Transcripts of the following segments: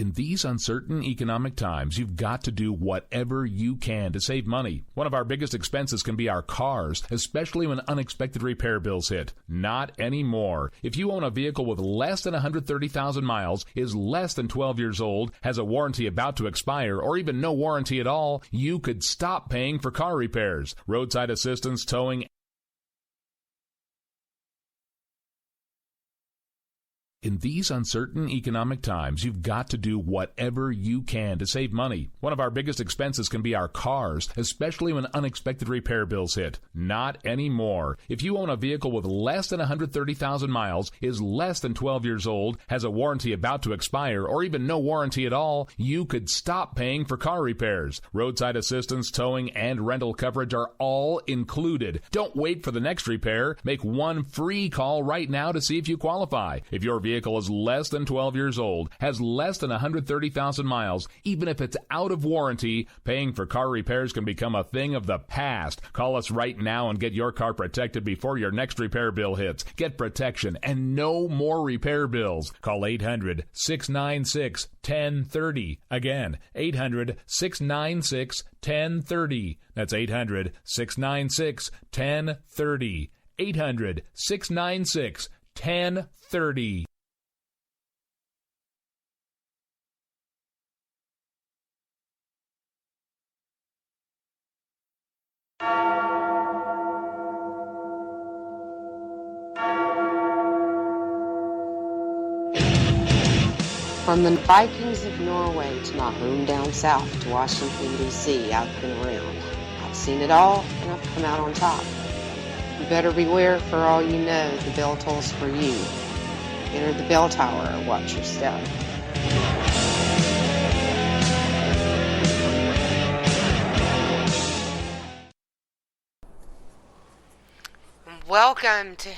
In these uncertain economic times, you've got to do whatever you can to save money. One of our biggest expenses can be our cars, especially when unexpected repair bills hit. Not anymore. If you own a vehicle with less than 130,000 miles, is less than 12 years old, has a warranty about to expire, or even no warranty at all, you could stop paying for car repairs. Roadside assistance, towing, in these uncertain economic times, you've got to do whatever you can to save money. One of our biggest expenses can be our cars, especially when unexpected repair bills hit. Not anymore. If you own a vehicle with less than 130,000 miles, is less than 12 years old, has a warranty about to expire, or even no warranty at all, you could stop paying for car repairs. Roadside assistance, towing, and rental coverage are all included. Don't wait for the next repair. Make one free call right now to see if you qualify. If your vehicle is less than 12 years old, has less than 130,000 miles, even if it's out of warranty, paying for car repairs can become a thing of the past. Call us right now and get your car protected before your next repair bill hits. Get protection and no more repair bills. Call 800-696-1030. Again, 800-696-1030. That's 800-696-1030. 800-696-1030. From the Vikings of Norway to my home down south to Washington, D.C., I've been around. I've seen it all, and I've come out on top. You better beware, for all you know, the bell tolls for you. Enter the bell tower or watch your step. Welcome to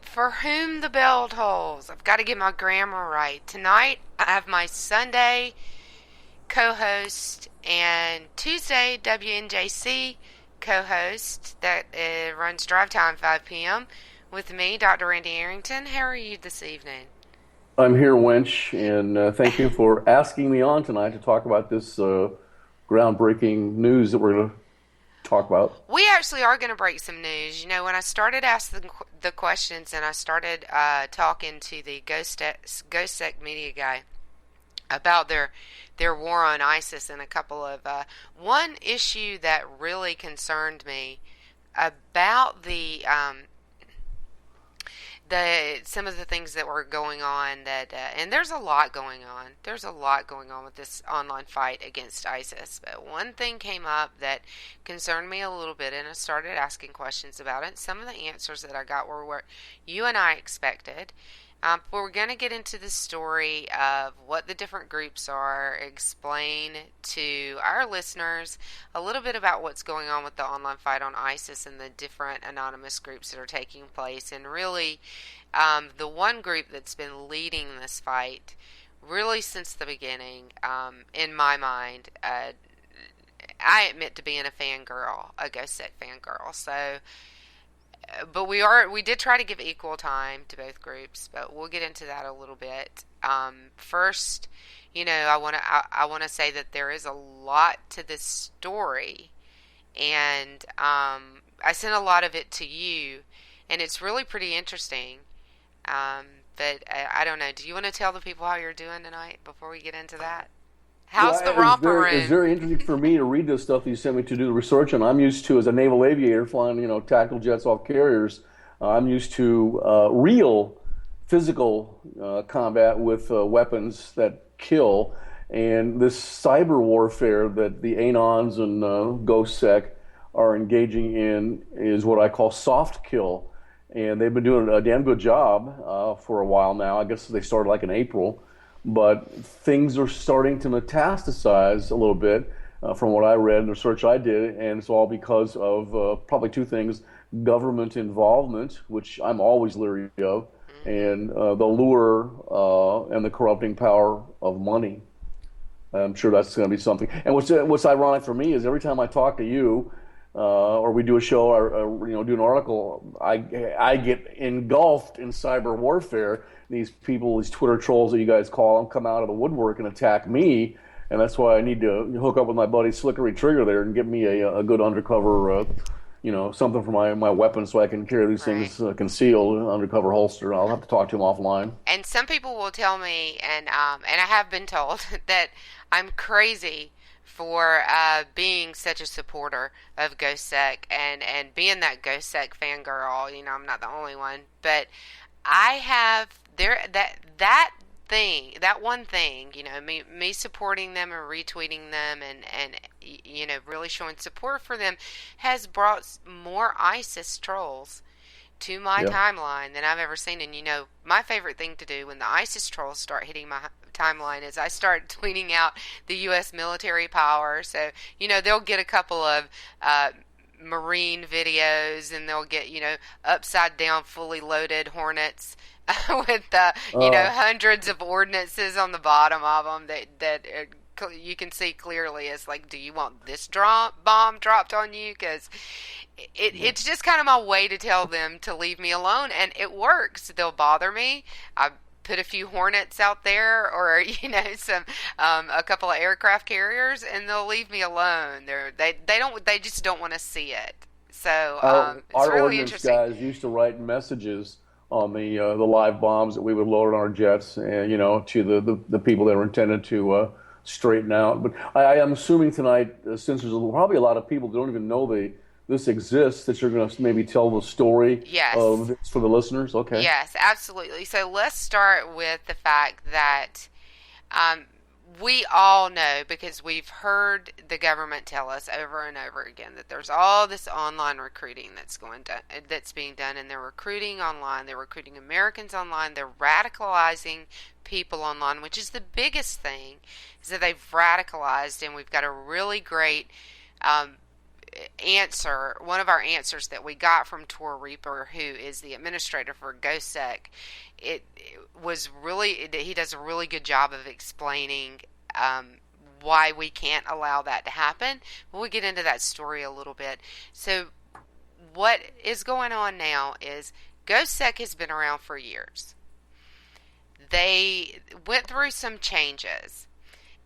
For Whom the Bell Tolls. I've got to get my grammar right. Tonight, I have my Sunday co-host and Tuesday WNJC co-host that runs Drive Time 5 p.m. with me, Dr. Randy Arrington. How are you this evening? I'm here, Wench, and thank you for asking me on tonight to talk about this groundbreaking news that we're going to talk about. We actually are going to break some news. You know, when I started asking the questions and I started talking to the GhostSec media guy about their war on ISIS and a couple of one issue that really concerned me about some of the things that were going on that and there's a lot going on. There's a lot going on with this online fight against ISIS. But one thing came up that concerned me a little bit, and I started asking questions about it. Some of the answers that I got were what you and I expected. We're going to get into the story of what the different groups are, explain to our listeners a little bit about what's going on with the online fight on ISIS and the different anonymous groups that are taking place. And really, the one group that's been leading this fight really since the beginning, in my mind, I admit to being a fangirl, a GhostSec fangirl. So... But we did try to give equal time to both groups, but we'll get into that a little bit. First, you know, I want to say that there is a lot to this story, and I sent a lot of it to you, and it's really pretty interesting. But I don't know. Do you want to tell the people how you're doing tonight before we get into that? How's the romper room? It's very interesting for me to read this stuff that you sent me to do the research on. I'm used to, as a naval aviator, flying, tactical jets off carriers. I'm used to real physical combat with weapons that kill. And this cyber warfare that the Anons and GhostSec are engaging in is what I call soft kill. And they've been doing a damn good job for a while now. I guess they started like in April. But things are starting to metastasize a little bit from what I read and the research I did, and it's all because of probably two things: government involvement, which I'm always leery of, and the lure and the corrupting power of money. I'm sure that's going to be something. And what's ironic for me is every time I talk to you, or we do a show or do an article, I get engulfed in cyber warfare. These people, these Twitter trolls that you guys call them, come out of the woodwork and attack me, and that's why I need to hook up with my buddy Slickery Trigger there and get me a good undercover, something for my weapon so I can carry these things concealed, undercover holster. I'll have to talk to him offline. And some people will tell me, and I have been told that I'm crazy for being such a supporter of GhostSec and being that GhostSec fangirl. I'm not the only one, but I have that one thing, me supporting them and retweeting them and really showing support for them has brought more ISIS trolls to my timeline than I've ever seen. And my favorite thing to do when the ISIS trolls start hitting my timeline is I start tweeting out the U.S. military power. So they'll get a couple of Marine videos, and they'll get upside down fully loaded Hornets with hundreds of ordnances on the bottom of them that you can see clearly. It's like, do you want this bomb dropped on you? Because it's just kind of my way to tell them to leave me alone, and it works. They'll bother me. I put a few Hornets out there, or some a couple of aircraft carriers, and they'll leave me alone. They just don't want to see it. So it's our really ordnance interesting. guys used to write messages on the live bombs that we would load on our jets, and to the people that were intended to straighten out. But I am assuming tonight, since there's probably a lot of people that don't even know this exists, that you're going to maybe tell the story of this for the listeners. Okay. Yes, absolutely. So let's start with the fact that we all know, because we've heard the government tell us over and over again, that there's all this online recruiting that's being done, and they're recruiting online. They're recruiting Americans online. They're radicalizing people online, which is the biggest thing, is that they've radicalized, and we've got a really great answer. One of our answers that we got from Tor Reaper, who is the administrator for GhostSec, it was really, he does a really good job of explaining why we can't allow that to happen. We'll get into that story a little bit. So what is going on now is GhostSec has been around for years. They went through some changes,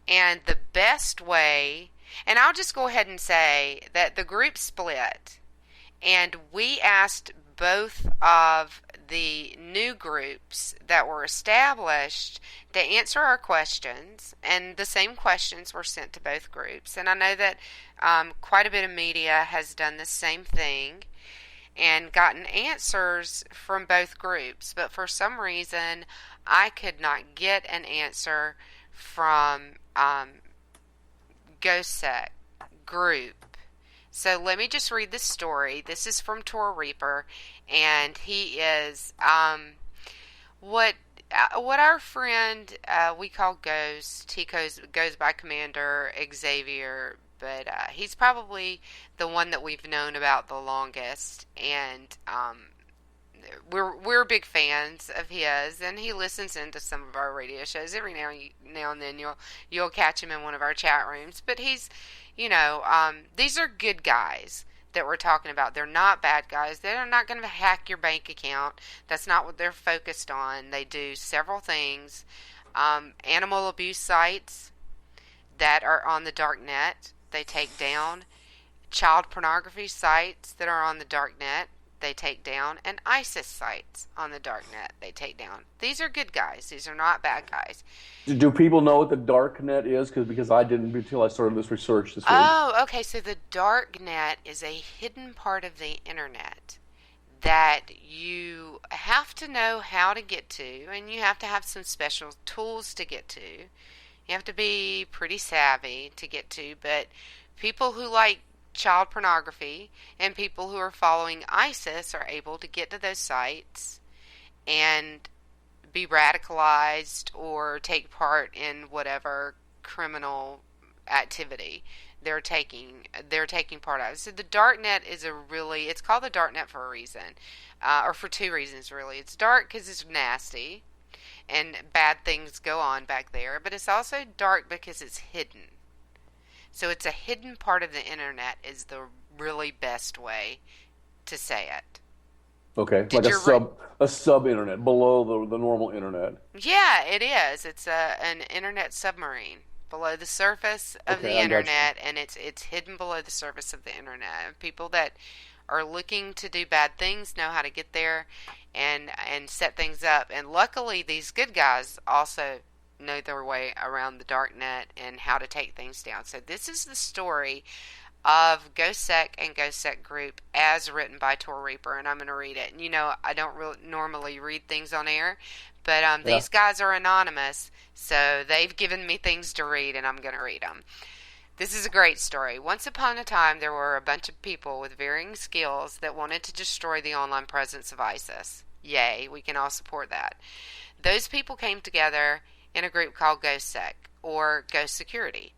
and the best way, and I'll just go ahead and say that the group split, and we asked both of the new groups that were established to answer our questions, and the same questions were sent to both groups. And I know that quite a bit of media has done the same thing and gotten answers from both groups, but for some reason I could not get an answer from GhostSec group. So let me just read this story. This is from Tor Reaper, and he is what our friend we call Ghost. He goes by Commander Xavier, but he's probably the one that we've known about the longest, and we're big fans of his, and he listens into some of our radio shows. Every now and then you'll catch him in one of our chat rooms, but he's these are good guys that we're talking about. They're not bad guys. They're not going to hack your bank account. That's not what they're focused on. They do several things. Animal abuse sites that are on the dark net, they take down. Child pornography sites that are on the dark net, they take down. And ISIS sites on the dark net, they take down. These are good guys. These are not bad guys. Do people know what the dark net is? Because I didn't until I started this research this week. Oh, okay. So the dark net is a hidden part of the internet that you have to know how to get to, and you have to have some special tools to get to. You have to be pretty savvy to get to, but people who like child pornography and people who are following ISIS are able to get to those sites and be radicalized or take part in whatever criminal activity they're taking part of. So the darknet is it's called the darknet for a reason, or for two reasons really. It's dark because it's nasty and bad things go on back there, but it's also dark because it's hidden. So it's a hidden part of the internet is the really best way to say it. Okay, Did like you a sub internet below the normal internet. Yeah, it is. It's an internet submarine below the surface of Okay, the I got you. internet, and it's hidden below the surface of the internet. And people that are looking to do bad things know how to get there and set things up. And luckily, these good guys also know their way around the dark net and how to take things down. So this is the story of GhostSec and GhostSec Group as written by Tor Reaper, and I'm going to read it. And I don't really normally read things on air, but Yeah. these guys are anonymous, so they've given me things to read, and I'm going to read them. This is a great story. Once upon a time, there were a bunch of people with varying skills that wanted to destroy the online presence of ISIS. Yay, we can all support that. Those people came together in a group called GhostSec, or Ghost Security,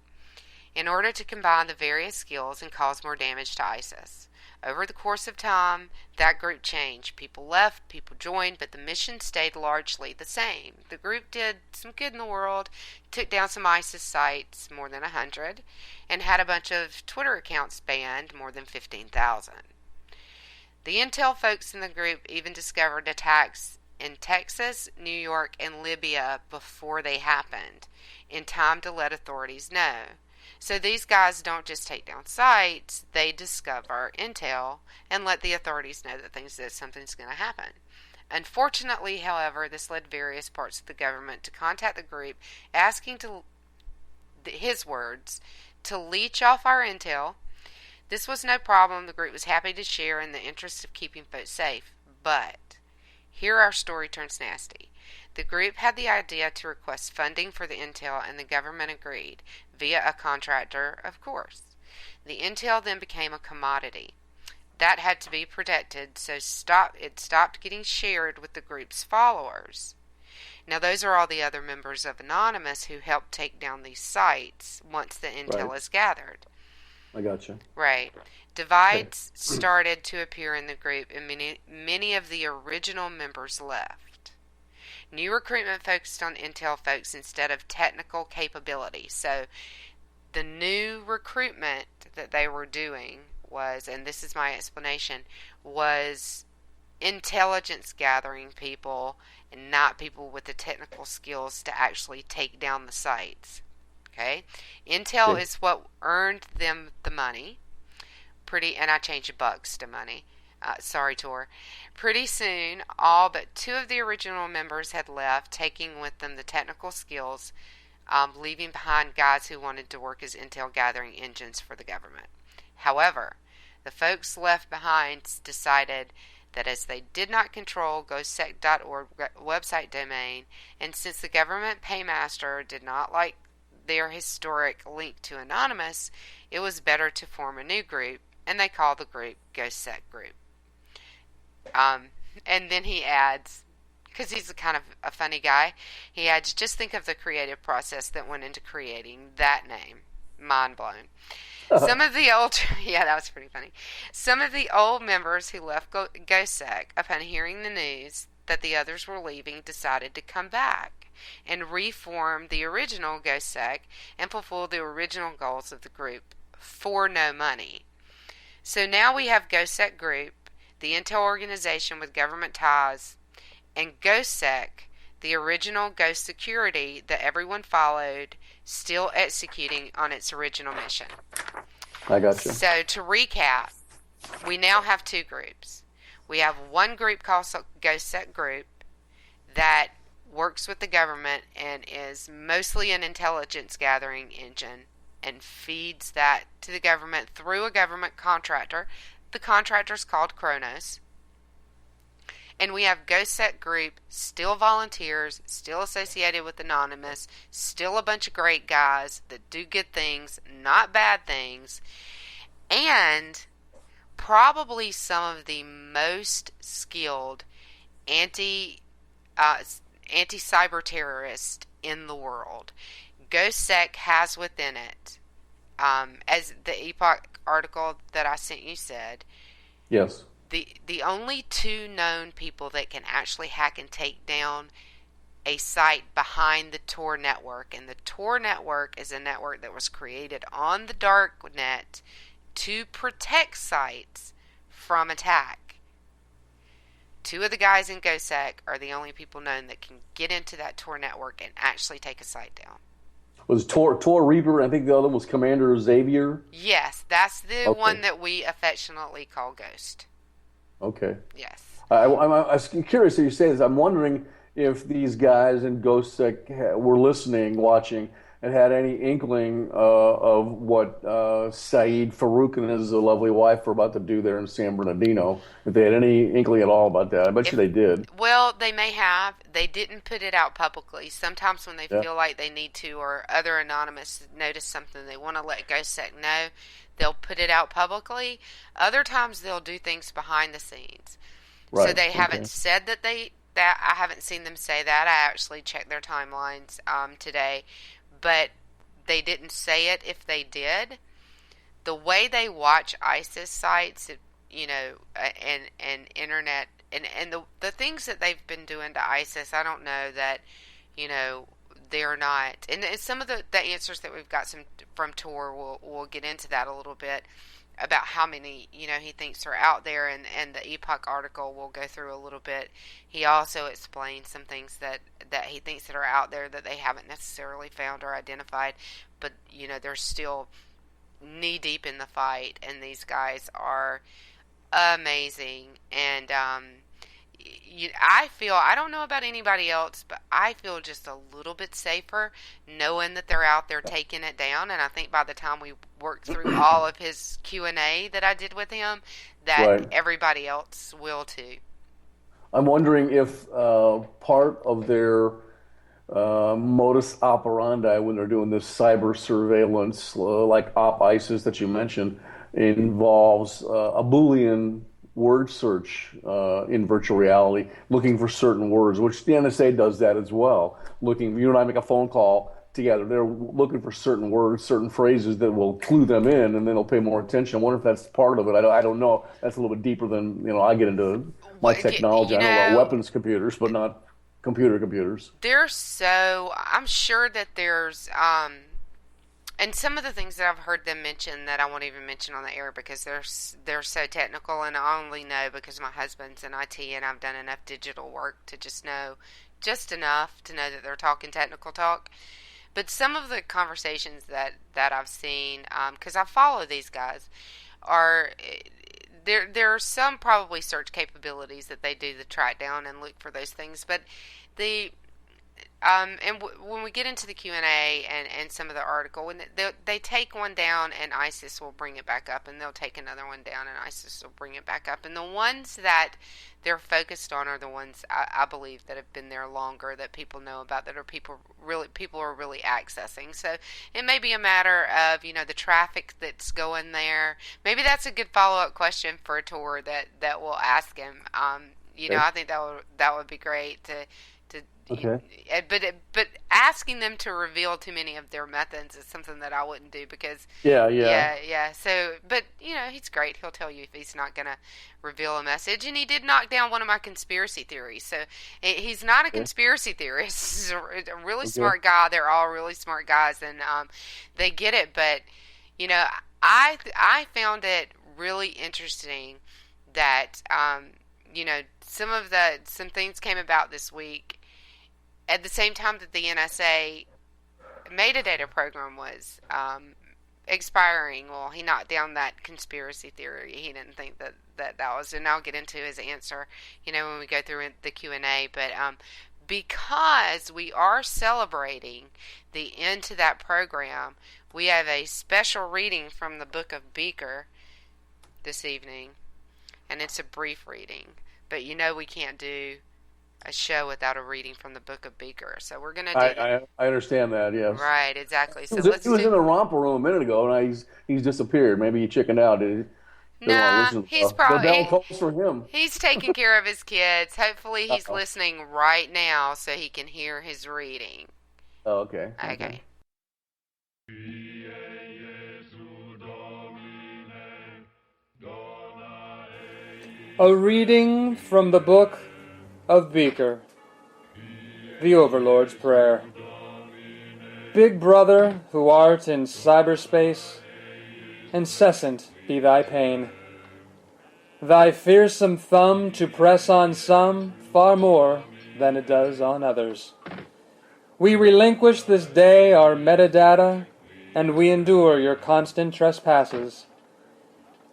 in order to combine the various skills and cause more damage to ISIS. Over the course of time, that group changed. People left, people joined, but the mission stayed largely the same. The group did some good in the world, took down some ISIS sites, more than 100, and had a bunch of Twitter accounts banned, more than 15,000. The intel folks in the group even discovered attacks in Texas, New York, and Libya before they happened, in time to let authorities know. So these guys don't just take down sites, they discover intel and let the authorities know that something's going to happen. Unfortunately, however, this led various parts of the government to contact the group asking his words, to leech off our intel. This was no problem. The group was happy to share in the interest of keeping folks safe. But here our story turns nasty. The group had the idea to request funding for the intel, and the government agreed, via a contractor, of course. The intel then became a commodity. That had to be protected, so it stopped getting shared with the group's followers. Now, those are all the other members of Anonymous who helped take down these sites once the intel is gathered. I got you. Right. Divides started to appear in the group, and many of the original members left. New recruitment focused on intel folks instead of technical capability. So the new recruitment that they were doing was, and this is my explanation, was intelligence gathering people and not people with the technical skills to actually take down the sites. Okay? Intel is what earned them the money. And I changed bucks to money. Sorry, Tor. Pretty soon, all but 2 of the original members had left, taking with them the technical skills, leaving behind guys who wanted to work as intel gathering engines for the government. However, the folks left behind decided that as they did not control GhostSec.org website domain, and since the government paymaster did not like their historic link to Anonymous, it was better to form a new group, and they called the group GhostSec Group. And then he adds, because he's kind of a funny guy, he adds, just think of the creative process that went into creating that name. Mind blown. Some of the old, yeah, that was pretty funny. Some of the old members who left GhostSec, upon hearing the news that the others were leaving, decided to come back and reform the original GhostSec and fulfill the original goals of the group for no money. So now we have GhostSec Group, the intel organization with government ties, and GhostSec, the original Ghost Security that everyone followed, still executing on its original mission. I got you. So to recap, we now have 2 groups. We have one group called GhostSec Group that works with the government and is mostly an intelligence gathering engine and feeds that to the government through a government contractor. The contractor's called Kronos. And we have GhostSec Group, still volunteers, still associated with Anonymous, still a bunch of great guys that do good things, not bad things, and probably some of the most skilled anti-cyber terrorists in the world. GhostSec has within it, as the Epoch article that I sent you said, yes, the only 2 known people that can actually hack and take down a site behind the Tor network. And the Tor network is a network that was created on the dark net to protect sites from attack. 2 of the guys in GhostSec are the only people known that can get into that Tor network and actually take a site down. Was Tor Reaper? I think the other was Commander Xavier. Yes, that's the one that we affectionately call Ghost. Okay. Yes. I'm curious that you say this. I'm wondering if these guys in GhostSec were listening, watching, and had any inkling of what Saeed Farouk and his lovely wife were about to do there in San Bernardino. If they had any inkling at all about that. I bet you they did. Well, they may have. They didn't put it out publicly. Sometimes when they feel like they need to, or other anonymous notice something they want to let GhostSec know, they'll put it out publicly. Other times they'll do things behind the scenes. Right. So they haven't said that I haven't seen them say that. I actually checked their timelines today, but they didn't say it if they did. The way they watch ISIS sites, and internet, and the things that they've been doing to ISIS, I don't know that, they're not. And some of the answers that we've got from Tor, we'll get into that a little bit, about how many, he thinks are out there, and the Epoch article we'll go through a little bit. He also explains some things that he thinks that are out there that they haven't necessarily found or identified, but, they're still knee-deep in the fight, and these guys are amazing. And I don't know about anybody else, but I feel just a little bit safer knowing that they're out there taking it down. And I think by the time we work through all of his Q&A that I did with him, that everybody else will too. I'm wondering if part of their modus operandi when they're doing this cyber surveillance, like Op ISIS that you mentioned, involves a Boolean word search in virtual reality, looking for certain words, which the NSA does that as well. You and I make a phone call together. They're looking for certain words, certain phrases that will clue them in, and then they'll pay more attention. I wonder if that's part of it. I don't know. That's a little bit deeper than, I get into my technology. I know about weapons computers, but not computers. I'm sure that there's, and some of the things that I've heard them mention that I won't even mention on the air because they're so technical, and I only know because my husband's in IT and I've done enough digital work to just enough to know that they're talking technical talk. But some of the conversations that I've seen, because I follow these guys, are there are some probably search capabilities that they do to track down and look for those things, but when we get into the Q&A and some of the article, when they take one down and ISIS will bring it back up, and they'll take another one down and ISIS will bring it back up. And the ones that they're focused on are the ones I believe that have been there longer, that people know about, that are people are really accessing. So it may be a matter of, the traffic that's going there. Maybe that's a good follow-up question for a Tor that we'll ask him. I think that would be great to. Okay. But asking them to reveal too many of their methods is something that I wouldn't do because yeah. So, but he's great. He'll tell you if he's not gonna reveal a message. And he did knock down one of my conspiracy theories. So he's not a conspiracy theorist. He's a really smart guy. They're all really smart guys, and they get it. But I found it really interesting that some things came about this week. At the same time that the NSA metadata program was expiring, well, he knocked down that conspiracy theory. He didn't think that was, and I'll get into his answer, when we go through the Q&A. But because we are celebrating the end to that program, we have a special reading from the Book of Beaker this evening, and it's a brief reading. But we can't do a show without a reading from the Book of Beaker, so we're gonna do. I understand that. Yes. Right. Exactly. So he was in the romper room a minute ago, and he's disappeared. Maybe he chickened out. No, he's probably. The bell calls for him. He's taking care of his kids. Hopefully, he's listening right now so he can hear his reading. Oh, okay. Okay. A reading from the Book of Beaker, the Overlord's Prayer. Big brother who art in cyberspace, incessant be thy pain. Thy fearsome thumb to press on some far more than it does on others. We relinquish this day our metadata, and we endure your constant trespasses.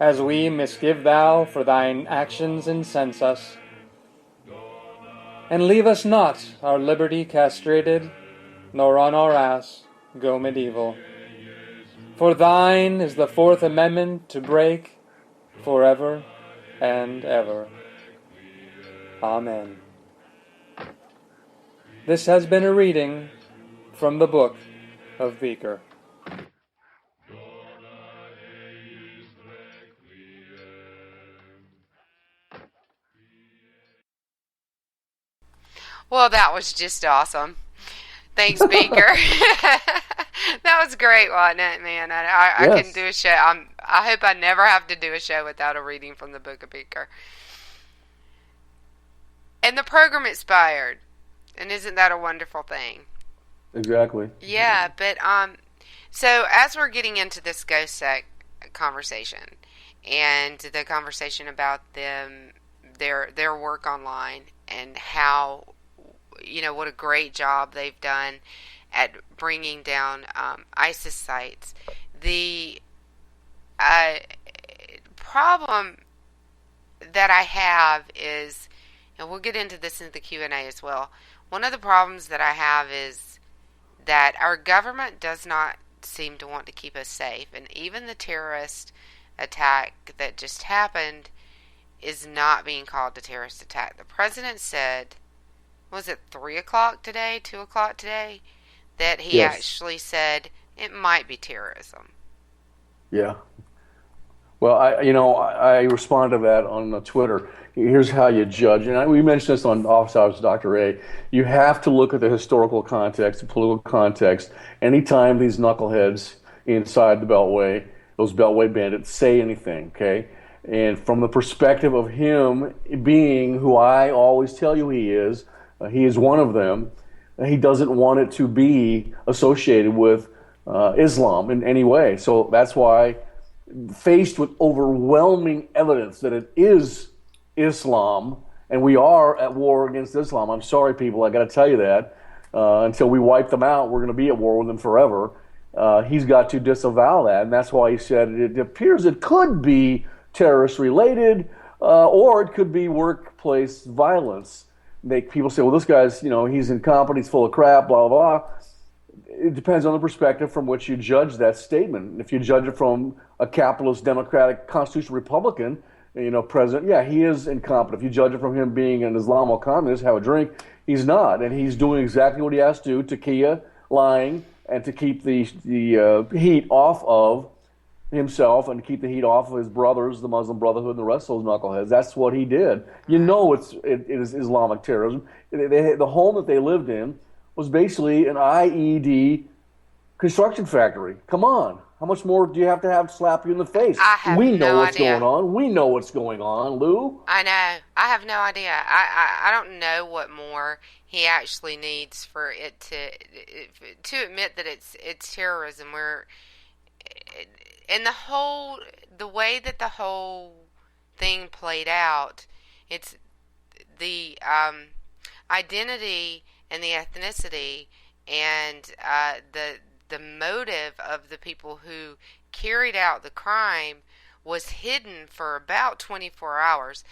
As we misgive thou for thine actions incense us. And leave us not our liberty castrated, nor on our ass go medieval. For thine is the Fourth Amendment to break forever and ever. Amen. This has been a reading from the Book of Beaker. Well, that was just awesome. Thanks, Beaker. That was great, wasn't it, man? I Yes. couldn't do a show. I hope I never have to do a show without a reading from the Book of Beaker. And the program expired. And isn't that a wonderful thing? Exactly. Yeah, but so as we're getting into this GhostSec conversation and the conversation about their work online and how, what a great job they've done at bringing down ISIS sites. The problem that I have is, and we'll get into this in the Q&A as well, one of the problems that I have is that our government does not seem to want to keep us safe. And even the terrorist attack that just happened is not being called a terrorist attack. The president said, was it 3 o'clock today, 2 o'clock today, that he Yes. actually said it might be terrorism. Yeah. Well, I respond to that on Twitter. Here's how you judge, and we mentioned this on Office Hours with Dr. A. You have to look at the historical context, the political context. Anytime these knuckleheads inside the Beltway, those Beltway bandits, say anything, okay? And from the perspective of him being who I always tell you he is one of them. He doesn't want it to be associated with Islam in any way. So that's why, faced with overwhelming evidence that it is Islam, and we are at war against Islam. I'm sorry, people, I got to tell you that. Until we wipe them out, we're going to be at war with them forever. He's got to disavow that, and that's why he said it appears it could be terrorist-related, or it could be workplace violence. People say, well, this guy's, he's incompetent, he's full of crap, blah, blah, blah. It depends on the perspective from which you judge that statement. If you judge it from a capitalist, democratic, constitutional Republican, president, yeah, he is incompetent. If you judge it from him being an Islamo communist, have a drink, he's not. And he's doing exactly what he has to do, Takia, lying, and to keep the heat off of himself and to keep the heat off of his brothers, the Muslim Brotherhood, and the rest of those knuckleheads. That's what he did. It is Islamic terrorism. The home that they lived in was basically an IED construction factory. Come on. How much more do you have to slap you in the face? We know what's going on. We know what's going on, Lou. I know. I have no idea. I don't know what more he actually needs for it to admit that it's terrorism. And the way that the whole thing played out, it's the identity and the ethnicity and the motive of the people who carried out the crime was hidden for about 24 hours.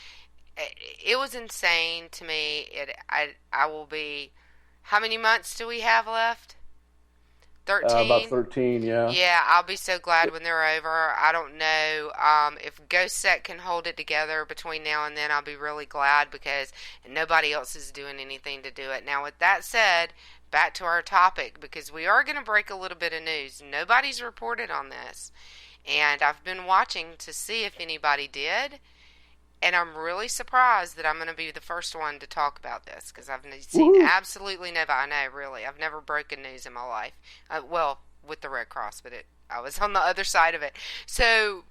It was insane to me. I will be... How many months do we have left? 13? About 13, yeah. Yeah, I'll be so glad when they're over. I don't know if GhostSec can hold it together between now and then. I'll be really glad because nobody else is doing anything to do it. Now, with that said, back to our topic, because we are going to break a little bit of news. Nobody's reported on this, and I've been watching to see if anybody did, and I'm really surprised that I'm going to be the first one to talk about this, because I've seen absolutely nobody. I know, really. I've never broken news in my life. Well, with the Red Cross, but I was on the other side of it. So,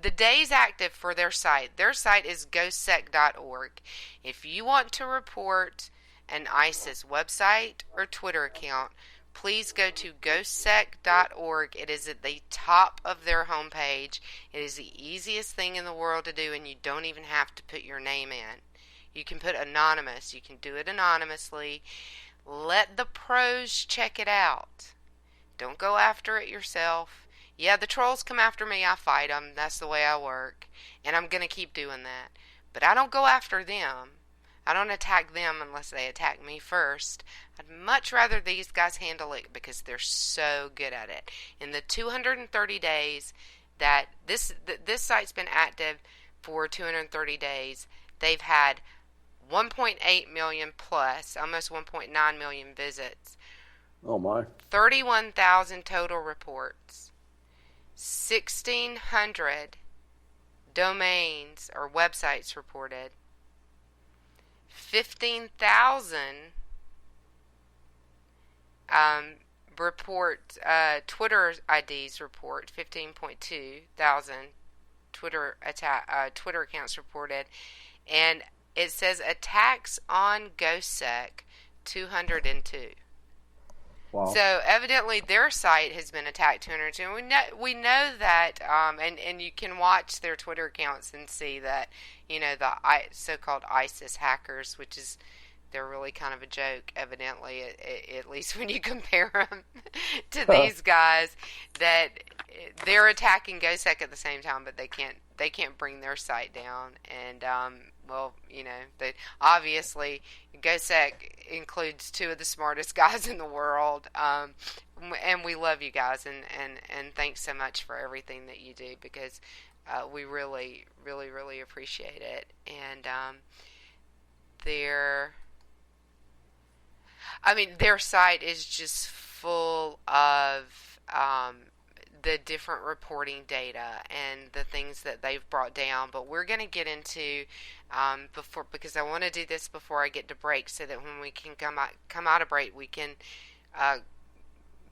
the day's active for their site. Their site is GhostSec.org. If you want to report an ISIS website or Twitter account, please go to GhostSec.org. It is at the top of their homepage. It is the easiest thing in the world to do, and you don't even have to put your name in. You can put anonymous. You can do it anonymously. Let the pros check it out. Don't go after it yourself. Yeah, the trolls come after me. I fight them. That's the way I work. And I'm going to keep doing that. But I don't go after them. I don't attack them unless they attack me first. I'd much rather these guys handle it because they're so good at it. In the 230 days that this site's been active for 230 days, they've had 1.8 million plus, almost 1.9 million visits. Oh my. 31,000 total reports. 1,600 domains or websites reported. 15,000 Twitter IDs report. 15.2 thousand Twitter accounts reported, and it says attacks on GhostSec 202. Wow. So evidently their site has been attacked 202. And we know that, and you can watch their Twitter accounts and see that, the so-called ISIS hackers, which is, they're really kind of a joke, evidently, at least when you compare them to these guys, that they're attacking GhostSec at the same time, but they can't bring their site down. And obviously GhostSec includes two of the smartest guys in the world, and we love you guys, and thanks so much for everything that you do, because we really, really, really appreciate it. And their site is just full of the different reporting data and the things that they've brought down. But we're going to get into because I want to do this before I get to break, so that when we can come out of break, we can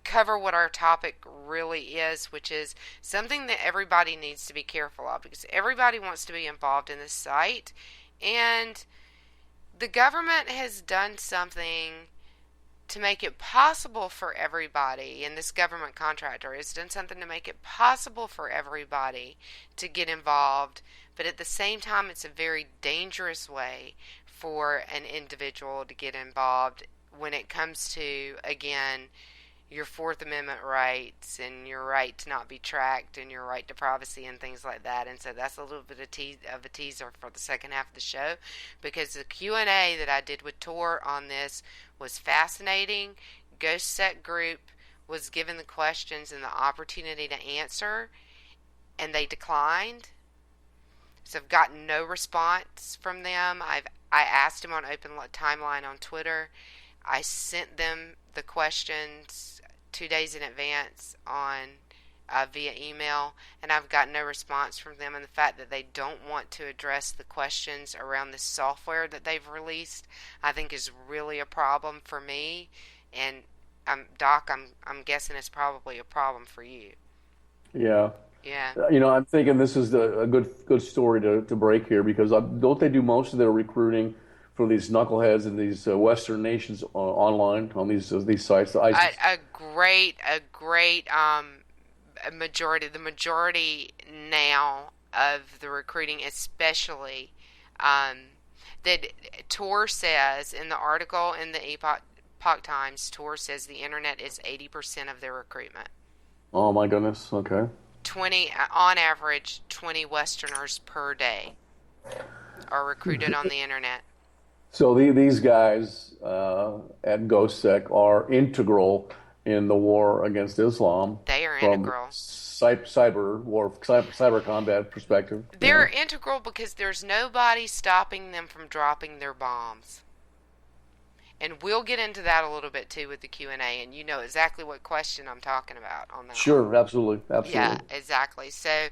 cover what our topic really is, which is something that everybody needs to be careful of, because everybody wants to be involved in this site, and the government has done something to make it possible for everybody, and this government contractor has done something to make it possible for everybody to get involved, but at the same time it's a very dangerous way for an individual to get involved when it comes to, again, your Fourth Amendment rights and your right to not be tracked and your right to privacy and things like that. And so that's a little bit of a teaser for the second half of the show, because the Q&A that I did with Tor on this was fascinating. GhostSec group was given the questions and the opportunity to answer, and they declined. So I've gotten no response from them. I asked them on Open Timeline on Twitter. I sent them the questions 2 days in advance on via email, and I've got no response from them. And the fact that they don't want to address the questions around the software that they've released, I think is really a problem for me. And Doc, I'm guessing it's probably a problem for you. Yeah. Yeah. I'm thinking this is a good story to break here, because don't they do most of their recruiting for these knuckleheads in these Western nations online on these sites? A great majority. The majority now of the recruiting, especially that Tor says in the article in the Epoch Times, Tor says the internet is 80% of their recruitment. Oh my goodness. Okay. 20 on average, 20 Westerners per day are recruited on the internet. So these guys at GhostSec are integral in the war against Islam. They are integral. Cyber war, cyber combat perspective. They're integral because there's nobody stopping them from dropping their bombs. And we'll get into that a little bit too with the Q&A, and you know exactly what question I'm talking about on that. Sure, absolutely. Yeah, exactly. So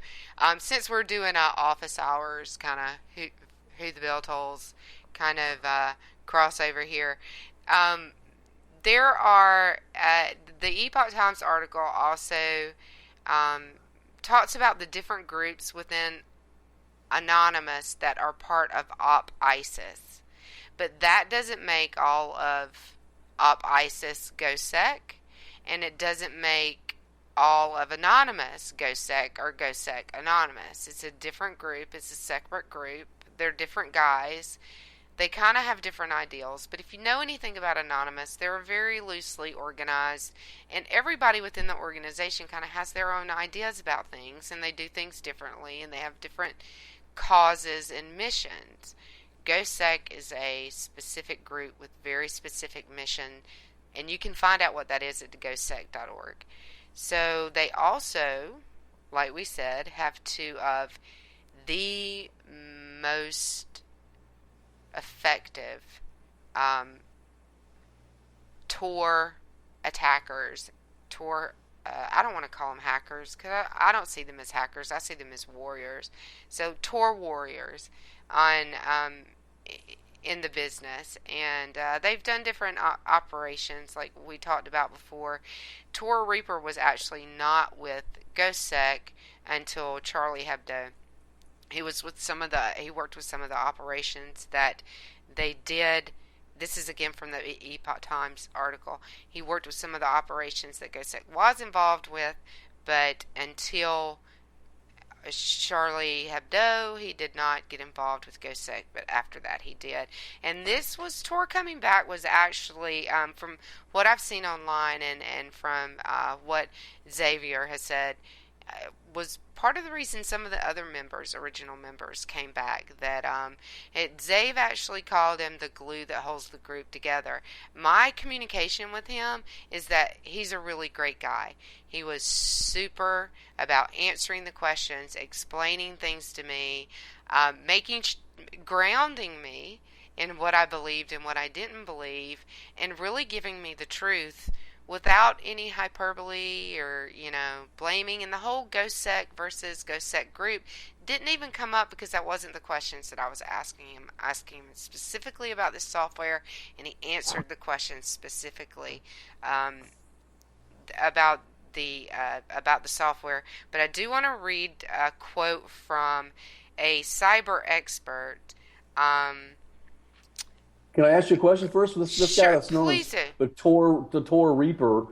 since we're doing office hours, kind of who the bell tolls, kind of crossover here. There are the Epoch Times article also talks about the different groups within Anonymous that are part of Op ISIS, but that doesn't make all of Op ISIS GhostSec. and it doesn't make all of Anonymous GhostSec or GhostSec Anonymous. It's a different group. It's a separate group. They're different guys. They kind of have different ideals, but if you know anything about Anonymous, they're very loosely organized, and everybody within the organization kind of has their own ideas about things, and they do things differently, and they have different causes and missions. GhostSec is a specific group with very specific mission, and you can find out what that is at ghostsec.org. So they also, like we said, have two of the most effective Tor attackers. Tor, I don't want to call them hackers because I don't see them as hackers. I see them as warriors. So Tor warriors on in the business, and they've done different operations like we talked about before. Tor Reaper was actually not with GhostSec until Charlie Hebdo. He worked with some of the operations that they did. This is again from the Epoch Times article. He worked with some of the operations that GhostSec was involved with, but until Charlie Hebdo, he did not get involved with GhostSec, but after that he did. And this was Tor coming back was actually, from what I've seen online and from what Xavier has said, was part of the reason some of the other original members came back. That Zave actually called him the glue that holds the group together. My communication with him is that he's a really great guy. He was super about answering the questions, explaining things to me, grounding me in what I believed and what I didn't believe, and really giving me the truth without any hyperbole or, blaming. And the whole GhostSec versus GhostSec group didn't even come up because that wasn't the questions that I was asking him. Asking him specifically about this software, and he answered the questions specifically about the software. But I do want to read a quote from a cyber expert. Can I ask you a question first? This guy that's known as the Tor Reaper,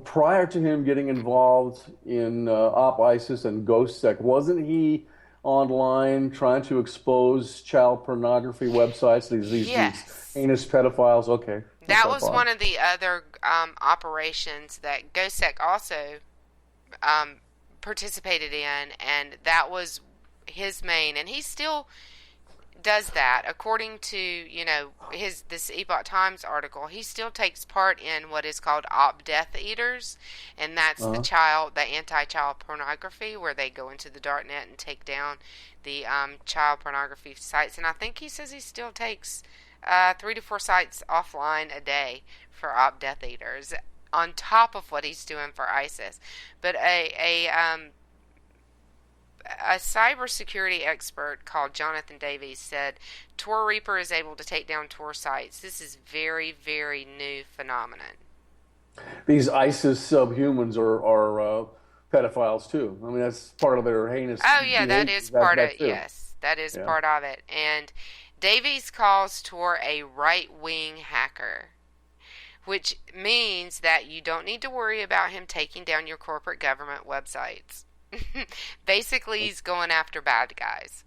prior to him getting involved in Op ISIS and GhostSec, wasn't he online trying to expose child pornography websites, these heinous pedophiles? Okay. That was one of the other operations that GhostSec also participated in, and that was his main, and he still does that. According to this Epoch Times article, he still takes part in what is called Op Death Eaters, and that's the anti-child pornography, where they go into the darknet and take down the child pornography sites. And I think he says he still takes 3 to 4 sites offline a day for Op Death Eaters, on top of what he's doing for ISIS. But a cybersecurity expert called Jonathan Davies said Tor Reaper is able to take down Tor sites. This is very, very new phenomenon. These ISIS subhumans are pedophiles too. I mean, that's part of their heinous. Oh yeah, that is part of it. Yes, that is part of it. And Davies calls Tor a right-wing hacker, which means that you don't need to worry about him taking down your corporate government websites. Basically, he's going after bad guys.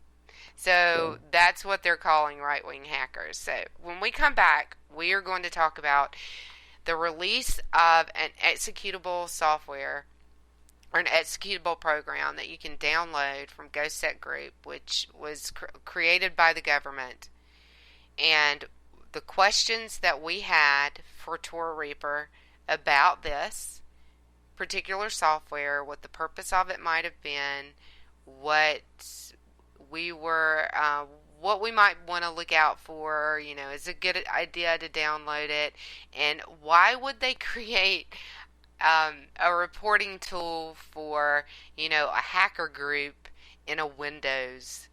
So that's what they're calling right-wing hackers. So when we come back, we are going to talk about the release of an executable software or an executable program that you can download from GhostSec Group, which was created by the government. And the questions that we had for Tor Reaper about this particular software, what the purpose of it might have been, what we might want to look out for, is a good idea to download it, and why would they create a reporting tool for, a hacker group in a Windows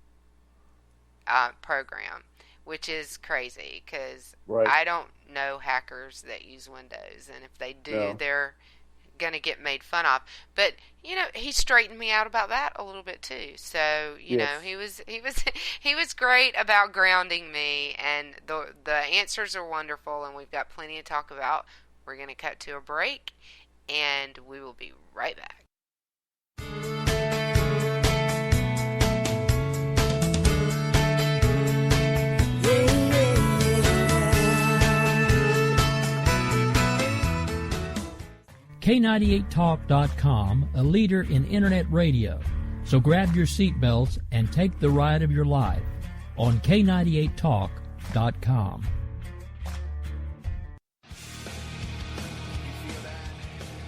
program, which is crazy, because I don't know hackers that use Windows, and if they do, they're going to get made fun of. But he straightened me out about that a little bit too. So he was great about grounding me, and the answers are wonderful, and we've got plenty to talk about. We're going to cut to a break, and we will be right back. K98Talk.com, a leader in Internet radio. So grab your seatbelts and take the ride of your life on K98Talk.com.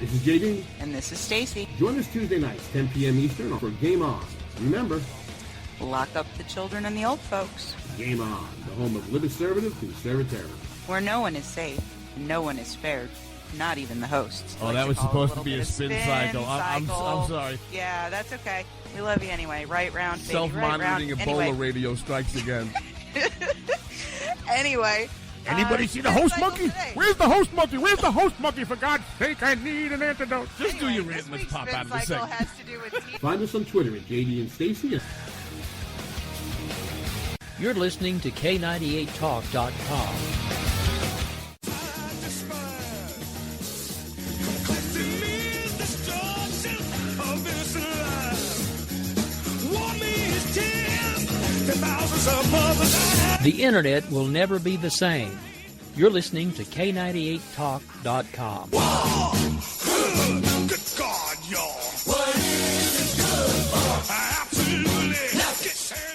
This is JD. And this is Stacy. Join us Tuesday nights, 10 p.m. Eastern for Game On. Remember, Lock up the children and the old folks. Game On, the home of liberconservative conservatism. Where no one is safe, no one is spared. Not even the hosts. Oh, that was supposed to be a spin cycle. I'm sorry. Yeah, that's okay. We love you anyway. Right round, baby. Self-monitoring right Ebola anyway. radio strikes again. Anyway. Anybody see the host monkey? Today. Where's the host monkey? Where's the host monkey? For God's sake, I need an antidote. Just do your rant. Let's pop out of the segment. Has to do with Find us on Twitter at JD and Stacy. You're listening to K98Talk.com. The internet will never be the same. You're listening to K98Talk.com. Good God, y'all. What is it good for? Absolutely. Let's get sad again.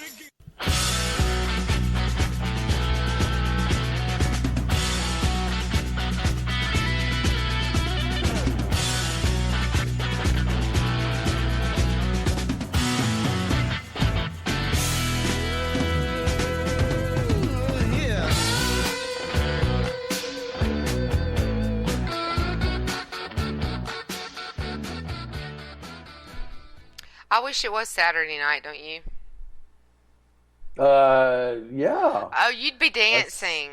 I wish it was Saturday night, don't you? Yeah. Oh, you'd be dancing.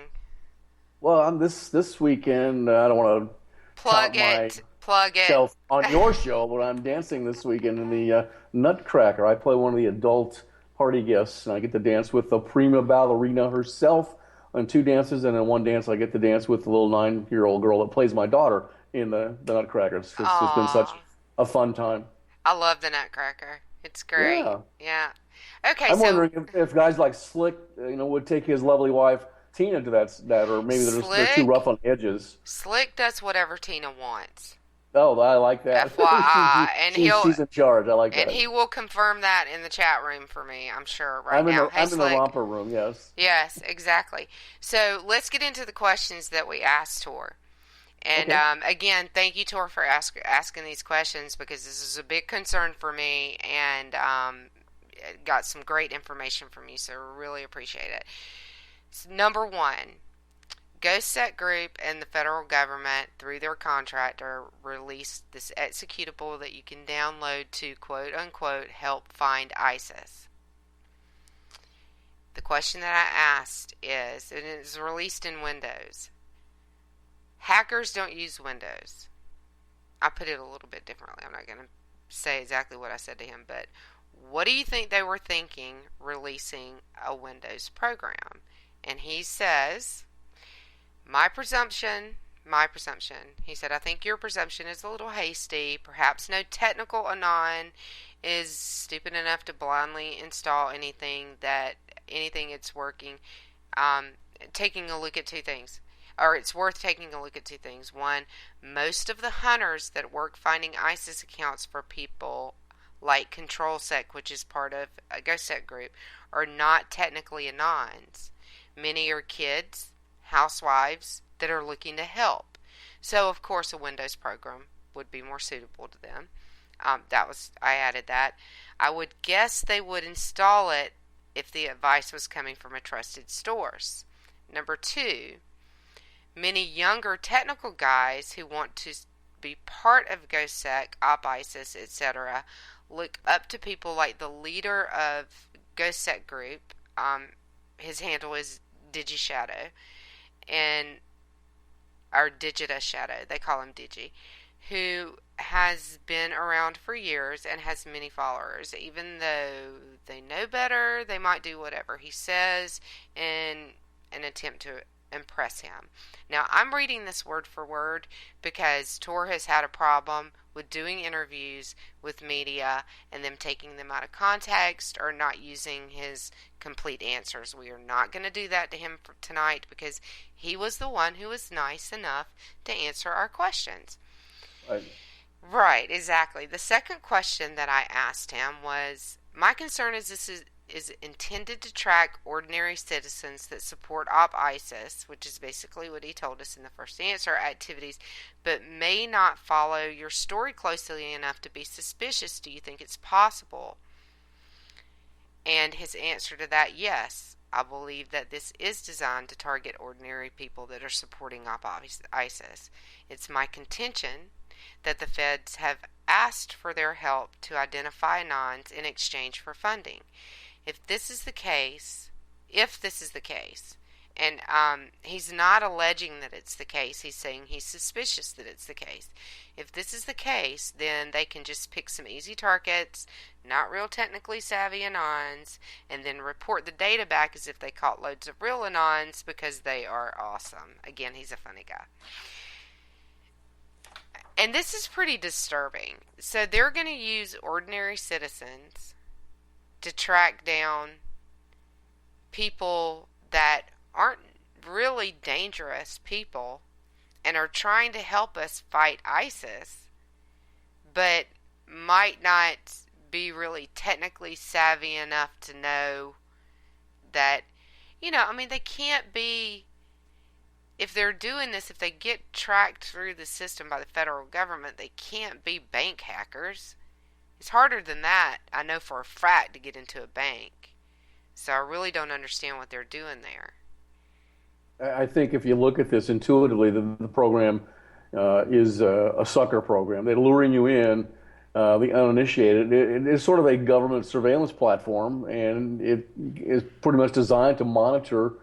Well, I'm this weekend. I don't want to Plug it. myself on your show, but I'm dancing this weekend in the Nutcracker. I play one of the adult party guests, and I get to dance with the prima ballerina herself on 2 dances, and then 1 dance I get to dance with the little 9-year-old girl that plays my daughter in the Nutcracker. It's been such a fun time. I love the Nutcracker. It's great. Yeah. Okay, I'm wondering if guys like Slick, would take his lovely wife Tina to that, or maybe they're too rough on the edges. Slick does whatever Tina wants. Oh, I like that. FYI, she's in charge. I like that. And he will confirm that in the chat room for me, I'm sure, now. I'm in the romper room, yes. Yes, exactly. So let's get into the questions that we asked Tor. And again, thank you, Tor, for asking these questions, because this is a big concern for me, and got some great information from you, so really appreciate it. So, number 1, GhostSec Group and the federal government, through their contractor, released this executable that you can download to, quote-unquote, help find ISIS. The question that I asked is, and it is released in Windows, hackers don't use Windows. I put it a little bit differently. I'm not going to say exactly what I said to him, but what do you think they were thinking releasing a Windows program? And he says, my presumption, he said, I think your presumption is a little hasty. Perhaps no technical anon is stupid enough to blindly install anything it's working. Taking a look at 2 things. Or it's worth taking a look at 2 things. 1, most of the hunters that work finding ISIS accounts for people like GhostSec, which is part of a GhostSec group, are not technically anons. Many are kids, housewives that are looking to help. So, of course, a Windows program would be more suitable to them. I added that. I would guess they would install it if the advice was coming from a trusted source. Number 2, many younger technical guys who want to be part of GhostSec, OpISIS, etc., look up to people like the leader of GhostSec group. His handle is DigiShadow, or Digita Shadow. They call him Digi, who has been around for years and has many followers. Even though they know better, they might do whatever he says in an attempt to and press him. Now, I'm reading this word for word because Tor has had a problem with doing interviews with media and them taking them out of context or not using his complete answers. We are not going to do that to him for tonight because he was the one who was nice enough to answer our questions. Right, exactly. The second question that I asked him was, my concern is this is intended to track ordinary citizens that support ISIS, which is basically what he told us in the first answer, activities, but may not follow your story closely enough to be suspicious. Do you think it's possible? And his answer to that, yes. I believe that this is designed to target ordinary people that are supporting ISIS. It's my contention that the feds have asked for their help to identify Anons in exchange for funding. If this is the case, and he's not alleging that it's the case, he's saying he's suspicious that it's the case. If this is the case, then they can just pick some easy targets, not real technically savvy Anons, and then report the data back as if they caught loads of real Anons because they are awesome. Again, he's a funny guy. And this is pretty disturbing. So they're going to use ordinary citizens to track down people that aren't really dangerous people and are trying to help us fight ISIS, but might not be really technically savvy enough to know that, they can't be, if they're doing this, if they get tracked through the system by the federal government, they can't be bank hackers. It's harder than that, I know for a fact, to get into a bank. So I really don't understand what they're doing there. I think if you look at this intuitively, the program is a sucker program. They're luring you in, the uninitiated. It is sort of a government surveillance platform, and it is pretty much designed to monitor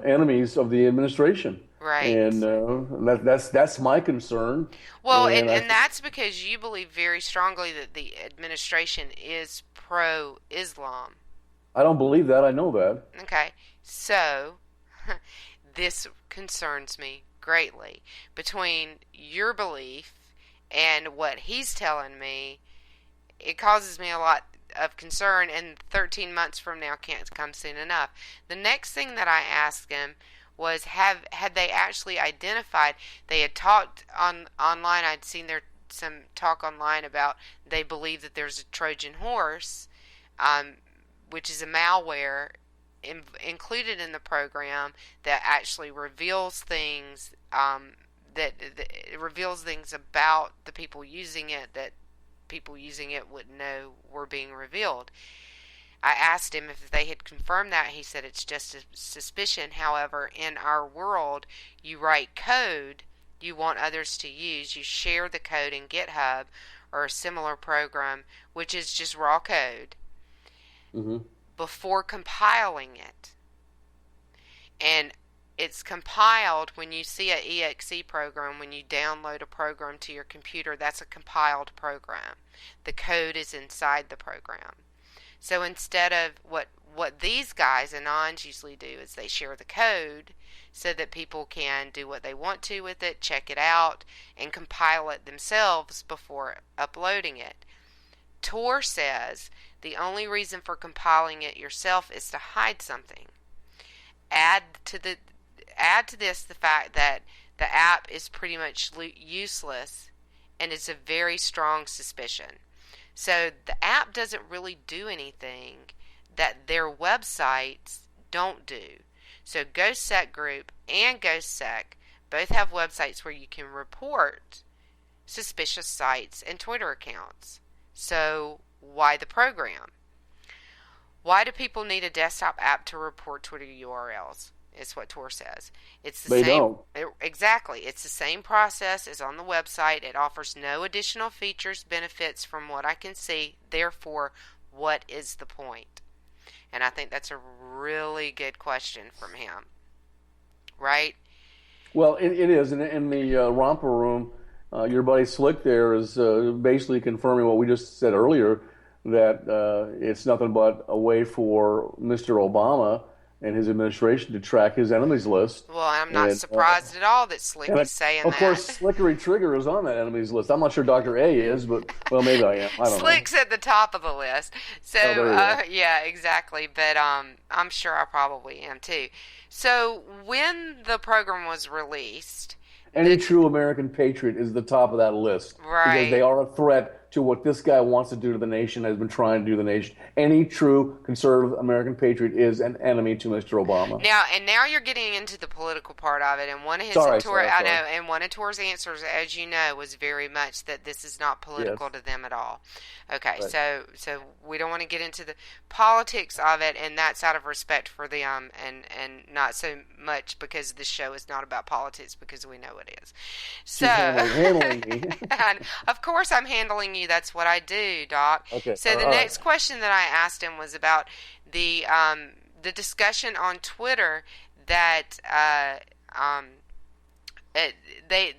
enemies of the administration. Right. And that's my concern. Well, and that's because you believe very strongly that the administration is pro-Islam. I don't believe that. I know that. Okay. So, this concerns me greatly. Between your belief and what he's telling me, it causes me a lot of concern, and 13 months from now can't come soon enough. The next thing that I asked him was, had they actually identified, they had talked online, I'd seen some talk online about they believe that there's a Trojan horse, which is a malware included in the program that actually reveals things, that it reveals things about the people using it that people using it wouldn't know were being revealed. I asked him if they had confirmed that. He said it's just a suspicion. However, in our world, you write code you want others to use. You share the code in GitHub or a similar program, which is just raw code, before compiling it. And it's compiled when you see an exe program, when you download a program to your computer, that's a compiled program. The code is inside the program. So instead of what these guys, Anons, usually do is they share the code so that people can do what they want to with it, check it out, and compile it themselves before uploading it. Tor says the only reason for compiling it yourself is to hide something. Add to this the fact that the app is pretty much useless and is a very strong suspicion. So the app doesn't really do anything that their websites don't do. So GhostSec Group and GhostSec both have websites where you can report suspicious sites and Twitter accounts. So why the program? Why do people need a desktop app to report Twitter URLs? Is what Tor says. It's the same. Exactly. It's the same process as on the website. It offers no additional features, benefits from what I can see. Therefore, what is the point? And I think that's a really good question from him. Right? Well, it is. In the romper room, your buddy Slick there is basically confirming what we just said earlier, that it's nothing but a way for Mr. Obama and his administration to track his enemies list. Well, I'm not surprised at all that Slick is saying that. Of course, Slickery Trigger is on that enemies list. I'm not sure Dr. A is, but, well, maybe I am. I don't know. Slick's at the top of the list. So, yeah, exactly. But I'm sure I probably am, too. So, when the program was released... Any true American patriot is the top of that list. Right. Because they are a threat to what this guy wants to do to the nation, has been trying to do to the nation. Any true conservative American patriot is an enemy to Mr. Obama. Now you're getting into the political part of it, and one of his one of Tor's answers, as you know, was very much that this is not political to them at all. Okay, right. So we don't want to get into the politics of it, and that's out of respect for the and not so much because this show is not about politics, because we know it is. So handling me. And of course I'm handling you. That's what I do, Doc. Okay. So the next question that I asked him was about the discussion on Twitter that the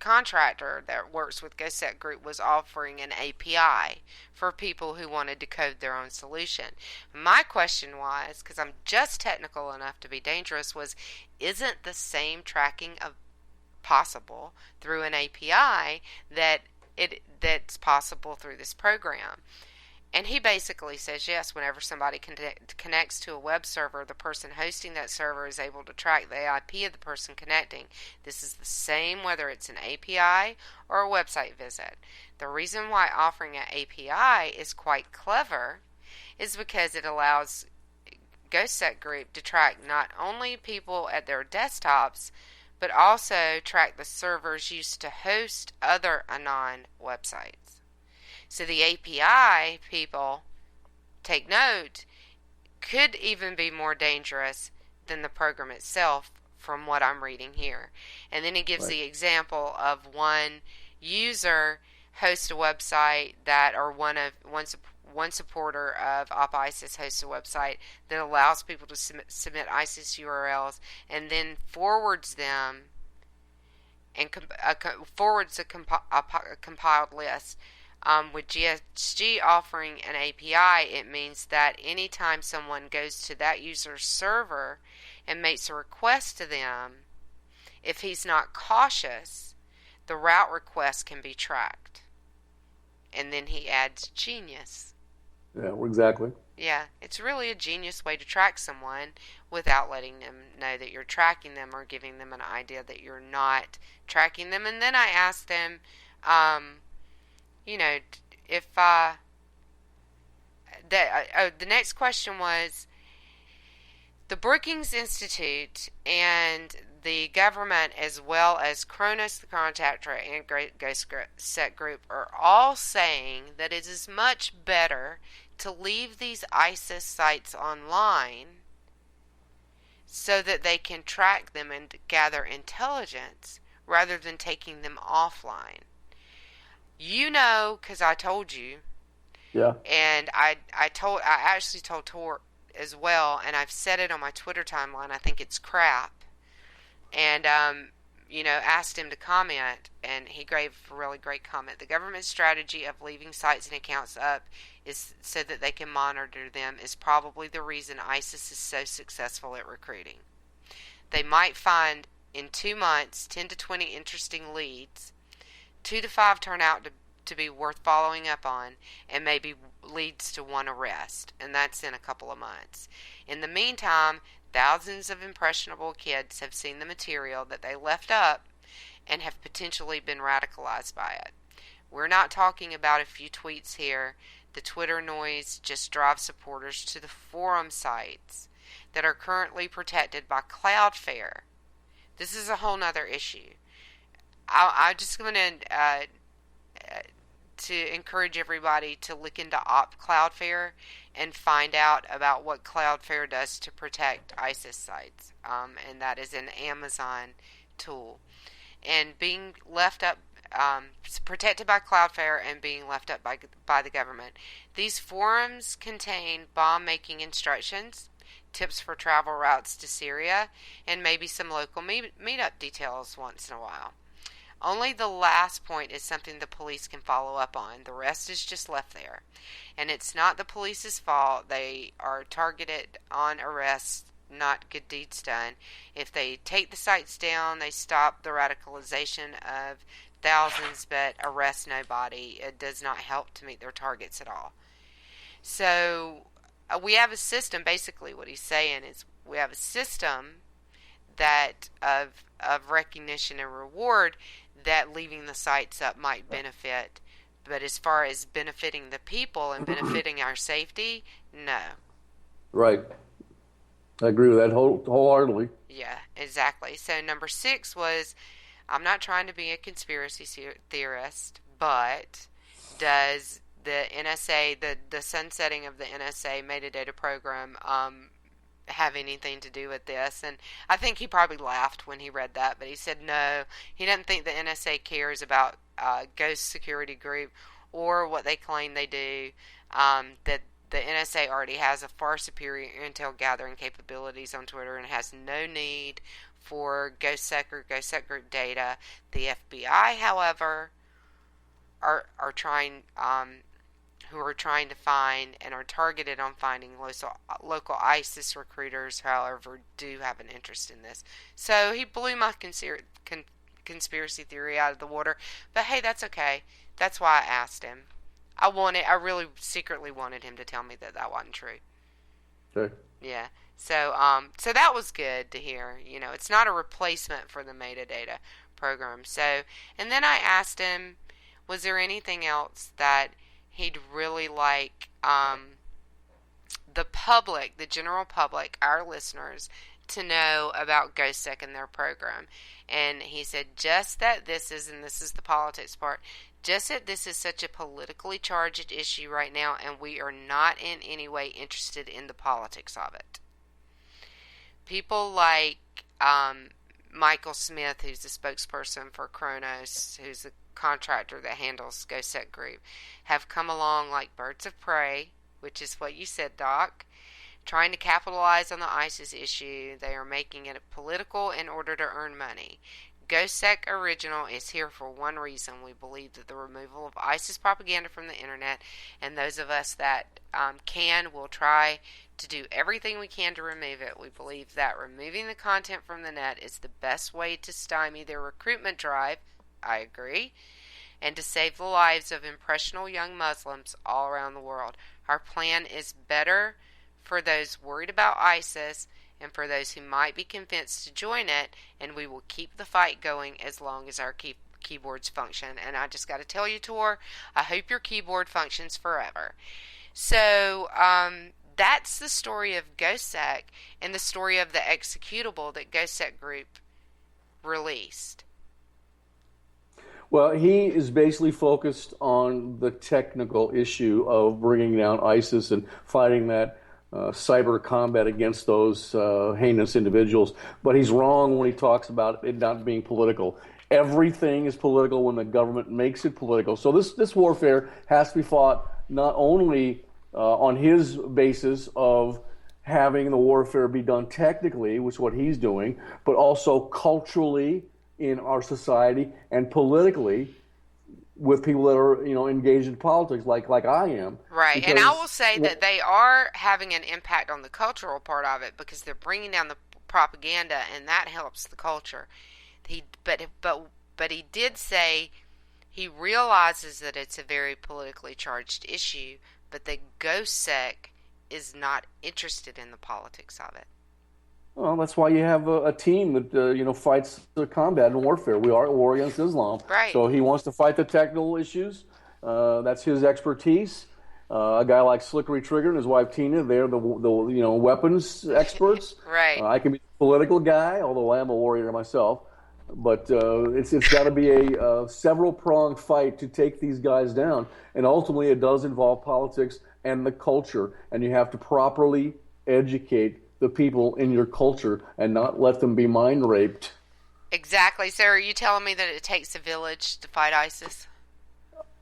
contractor that works with GhostSec Group was offering an API for people who wanted to code their own solution. My question was, because I'm just technical enough to be dangerous, was isn't the same tracking of possible through an API that's possible through this program? And he basically says yes. Whenever somebody connects to a web server, the person hosting that server is able to track the IP of the person connecting. This is the same whether it's an API or a website visit. The reason why offering an API is quite clever is because it allows GhostSec Group to track not only people at their desktops, but also track the servers used to host other Anon websites. So the API, people, take note, could even be more dangerous than the program itself from what I'm reading here. And then it gives the example of one user hosts a website that, or one supporter of Op ISIS hosts a website that allows people to submit ISIS URLs and then forwards them and forwards a compiled list. With GSG offering an API, it means that anytime someone goes to that user's server and makes a request to them, if he's not cautious, the route request can be tracked. And then he adds genius. Yeah, exactly. Yeah, it's really a genius way to track someone without letting them know that you're tracking them or giving them an idea that you're not tracking them. And then I asked them, if the next question was, the Brookings Institute and the government, as well as Kronos the Contractor and GhostSec Group, are all saying that it is much better to leave these ISIS sites online so that they can track them and gather intelligence rather than taking them offline. You know, because I told you. Yeah. And I actually told Tor as well, and I've said it on my Twitter timeline. I think it's crap. And, asked him to comment, and he gave a really great comment. The government's strategy of leaving sites and accounts up is so that they can monitor them is probably the reason ISIS is so successful at recruiting. They might find in 2 months 10 to 20 interesting leads. 2 to 5 turn out to be worth following up on, and maybe leads to 1 arrest, and that's in a couple of months. In the meantime, thousands of impressionable kids have seen the material that they left up and have potentially been radicalized by it. We're not talking about a few tweets here. The Twitter noise just drives supporters to the forum sites that are currently protected by Cloudflare. This is a whole nother issue. I'm just going to encourage everybody to look into Cloudflare and find out about what Cloudflare does to protect ISIS sites. And that is an Amazon tool. And being left up, protected by Cloudflare and being left up by the government. These forums contain bomb-making instructions, tips for travel routes to Syria, and maybe some local meetup details once in a while. Only the last point is something the police can follow up on. The rest is just left there. And it's not the police's fault. They are targeted on arrests, not good deeds done. If they take the sites down, they stop the radicalization of thousands, but arrest nobody. It does not help to meet their targets at all. So we have a system. Basically what he's saying is we have a system that of recognition and reward that leaving the sites up might benefit. But as far as benefiting the people and benefiting our safety, no. Right. I agree with that wholeheartedly. Yeah, exactly. So number 6 was, I'm not trying to be a conspiracy theorist, but does the NSA, the sunsetting of the NSA metadata program, have anything to do with this? And I think he probably laughed when he read that, but he said no, he doesn't think the NSA cares about Ghost Security Group or what they claim they do, that the NSA already has a far superior intel gathering capabilities on Twitter and has no need for GhostSec or GhostSec Group data. The FBI, however, are trying who are trying to find and are targeted on finding local ISIS recruiters, however, do have an interest in this. So he blew my conspiracy theory out of the water. But hey, that's okay. That's why I asked him. I really secretly wanted him to tell me that wasn't true. Okay. Yeah. So that was good to hear. You know, it's not a replacement for the metadata program. So, and then I asked him, was there anything else that he'd really like the public, the general public, our listeners, to know about GhostSec and their program? And he said, just that this is, and this is the politics part, just that this is such a politically charged issue right now, and we are not in any way interested in the politics of it. People like Michael Smith, who's the spokesperson for Kronos, who's the contractor that handles GhostSec Group, have come along like birds of prey, which is what you said, Doc, trying to capitalize on the ISIS issue. They are making it political in order to earn money. GhostSec Original is here for one reason. We believe that the removal of ISIS propaganda from the internet, and those of us that will try to do everything we can to remove it. We believe that removing the content from the net is the best way to stymie their recruitment drive. I agree. And to save the lives of impressionable young Muslims all around the world. Our plan is better for those worried about ISIS and for those who might be convinced to join it, and we will keep the fight going as long as our keyboards function. And I just got to tell you, Tor, I hope your keyboard functions forever. So, that's the story of GhostSec and the story of the executable that GhostSec Group released. Well, he is basically focused on the technical issue of bringing down ISIS and fighting that cyber combat against those heinous individuals. But he's wrong when he talks about it not being political. Everything is political when the government makes it political. So this warfare has to be fought not only on his basis of having the warfare be done technically, which is what he's doing, but also culturally in our society and politically with people that are, engaged in politics like I am. Right. Because, and I will say that they are having an impact on the cultural part of it because they're bringing down the propaganda, and that helps the culture. But he did say he realizes that it's a very politically charged issue, but that GhostSec is not interested in the politics of it. Well, that's why you have a team that fights the combat and warfare. We are at war against Islam, right? So he wants to fight the technical issues. That's his expertise. A guy like Slickery Trigger and his wife Tina, they're the weapons experts. Right. I can be the political guy, although I am a warrior myself. But it's got to be a several-pronged fight to take these guys down, and ultimately it does involve politics and the culture, and you have to properly educate the people in your culture and not let them be mind raped. Exactly. So are you telling me that it takes a village to fight ISIS?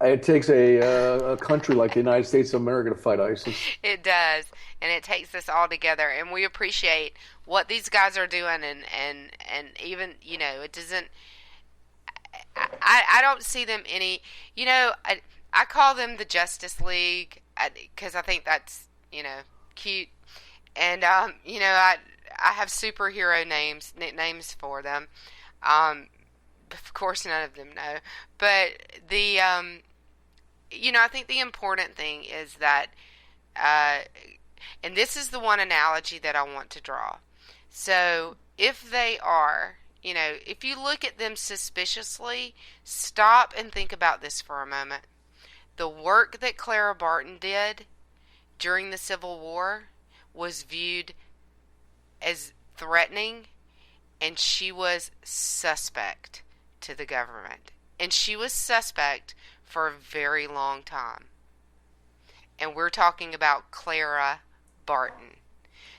It takes a country like the United States of America to fight ISIS. It does, and it takes us all together, and we appreciate what these guys are doing, and even, it doesn't, I don't see them any. I call them the Justice League because I think that's cute, and I have superhero nicknames for them. Of course, none of them know, but the I think the important thing is that, and this is the one analogy that I want to draw. So if they are, if you look at them suspiciously, stop and think about this for a moment. The work that Clara Barton did during the Civil War was viewed as threatening, and she was suspect to the government. And she was suspect for a very long time. And we're talking about Clara Barton.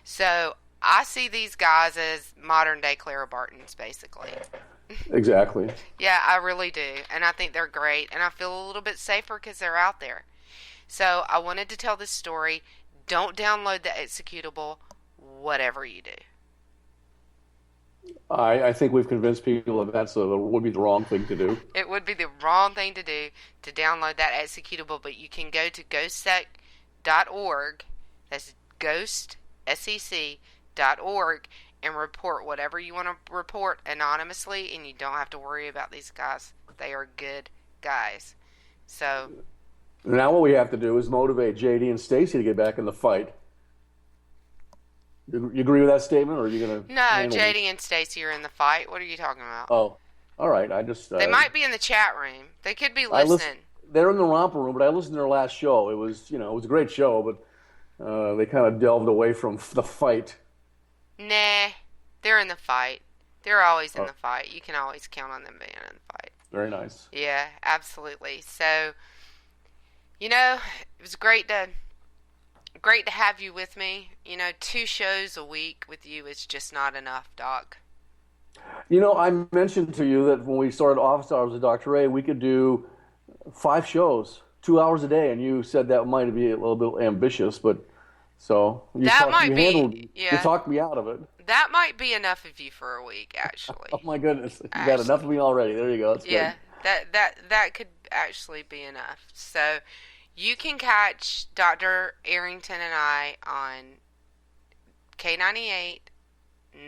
So I see these guys as modern day Clara Bartons, basically. Exactly. Yeah, I really do. And I think they're great. And I feel a little bit safer because they're out there. So I wanted to tell this story. Don't download the executable, whatever you do. I think we've convinced people that would be the wrong thing to do. It would be the wrong thing to do to download that executable, but you can go to GhostSec.org. That's GhostSec.org and report whatever you want to report anonymously, and you don't have to worry about these guys. They are good guys. So now what we have to do is motivate JD and Stacy to get back in the fight. You agree with that statement, or are you going to? No, JD and Stacy are in the fight. What are you talking about? Oh, all right. I just they might be in the chat room. They could be listening. They're in the romper room, but I listened to their last show. It was it was a great show, but they kind of delved away from the fight. Nah, they're in the fight. They're always in the fight. You can always count on them being in the fight. Very nice. Yeah, absolutely. So, it was great to have you with me. 2 shows a week with you is just not enough, Doc. I mentioned to you that when we started Office Hours with Dr. A, we could do 5 shows, 2 hours a day, and you said that might be a little bit ambitious, but so you talked me out of it. That might be enough of you for a week, actually. Oh my goodness, you got enough of me already. There you go. That's yeah, good. that could actually be enough. So you can catch Dr. Arrington and I on K98.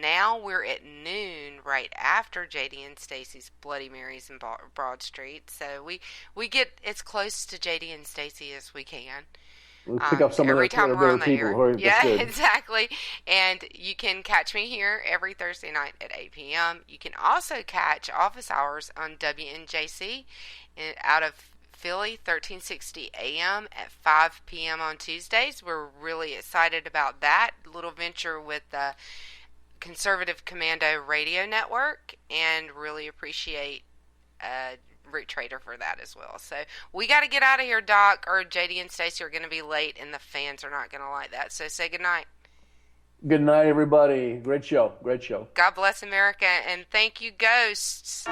Now we're at noon, right after JD and Stacy's Bloody Marys and Broad Street. So we get as close to JD and Stacy as we can. We'll pick up some every of time we're on the people. air. Yeah, exactly. And you can catch me here every Thursday night at 8 p.m. You can also catch Office Hours on WNJC out of Philly, 1360 a.m. at 5 p.m. on Tuesdays. We're really excited about that little venture with the Conservative Commando Radio Network, and really appreciate Rick Trader for that as well. So we got to get out of here, Doc, or JD and Stacy are going to be late, and the fans are not going to like that. So say good night. Good night, everybody. Great show. Great show. God bless America, and thank you, Ghosts.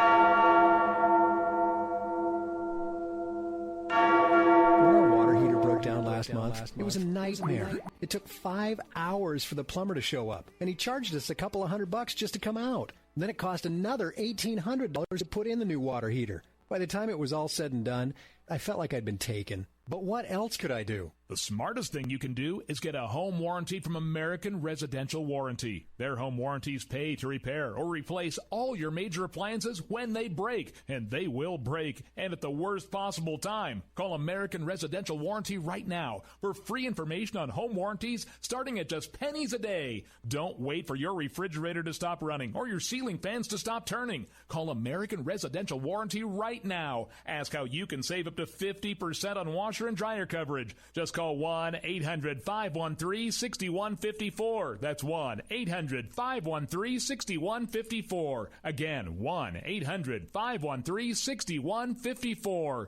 Down last month. It was a nightmare. It took 5 hours for the plumber to show up, and he charged us a couple of $100 just to come out. And then it cost another $1,800 to put in the new water heater. By the time it was all said and done, I felt like I'd been taken. But what else could I do? The smartest thing you can do is get a home warranty from American Residential Warranty. Their home warranties pay to repair or replace all your major appliances when they break, and they will break, and at the worst possible time. Call American Residential Warranty right now for free information on home warranties starting at just pennies a day. Don't wait for your refrigerator to stop running or your ceiling fans to stop turning. Call American Residential Warranty right now. Ask how you can save up to 50% on washer and dryer coverage. Just call 1-800-513-6154. That's 1-800-513-6154. Again, 1-800-513-6154.